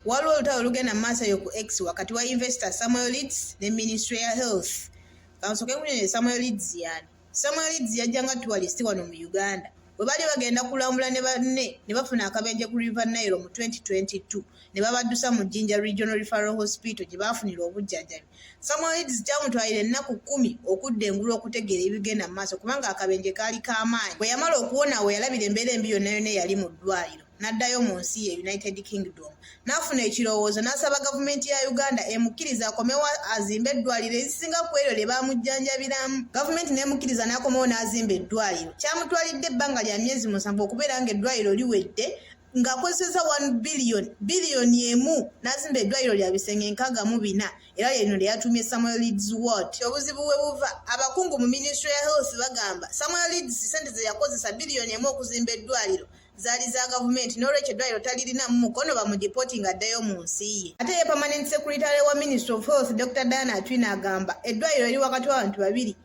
waliwo olutalo lugenda mu maaso eyo ku X wakati wa investor Samuel Leeds ne Ministry ya Health. Kansooke kunene Samuel Leeds yani. Samuel Leeds yajjanga tourist wano mu Uganda. Bwe bali bagenda kulambula ne banne ne bafuna akabenje ku River Nile mu 2022 ne babaddusa mu Jinja Regional Referral Hospital gye baafunira obujjanjabi. Samuel Leeds kyamutwalira ennaku 10 okudda engulu okutegeera ebigenda mu maaso kubanga akabenje kaali k'amaanyi. Bwe yamala okuwona we yalabira embeera embi yonna yonna eyali mu ddwaliro. N'addayo mu nsi ye United Kingdom. N'afuna ekirowoozo n'asaba gavumenti ya Uganda emukkiriza akomewo azimbe eddwaliro ezisinga ku eryo lye baamujjanjabiramu. Gavumenti n'emukkiriza n'akomewo n'azimba eddwaliro. Kyamutwalidde ebbanga lya myezi 7 okubeera ng'eddwaliro liwedde ng'akozeseza 1 biliyoni emu n'azimba eddwaliro lya bisenge 64 era lino lye yatumye Samuel Leeds Ward. Obuzibu bwe buva abakungu mu Ministry ya Health bagamba Samuel Leeds ssente ze yakozesa biliyoni emu okuzimba eddwaliro zaali za gavumenti n'olwekyo eddwaliro talirinamu mukono bamudipooti ng'addayo mu nsi ye. Ate ye permanent secretary wa Ministry of Health Dr. Diana Atwina agamba eddwaliro eri wakati w'abantu babiri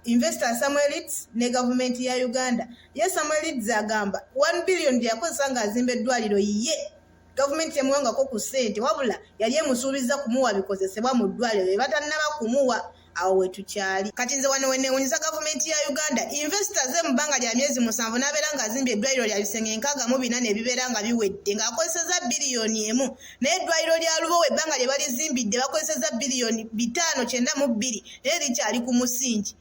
investor Samuel Leeds ne gavumenti ya Uganda. Ye Samuel Leeds agamba 1 billion gye yakozesa ng'azimba eddwaliro ye gavumenti emuwangako ku ssente wabula yali emusuubiza kumuwa bikozesebwa mu ddwaliro bye batannaba kumuwa. Awo we tukyali kati nze wano wenewunyisa gavumenti ya Uganda investors ze mu bbanga lya myezi 7 n'abeera ng'azimbye eddwaliro lya bisenge 64 n'ebibeera nga biwedde ng'akozeseza biliyoni emu naye eddwaliro lya Lubowa ebbanga lye balizimbidde bakozeseza biliyoni 592 naye likyali ku musingi.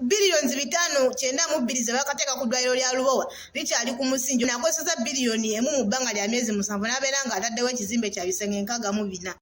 Billions 592 ze bakateeka ku ddwaliro lya Lubowa likyali ku musingi n'akozeseza biliyoni emu mu bbanga lya myezi 7 n'abeera ng'ataddewo ekizimbe kya bisenge 64.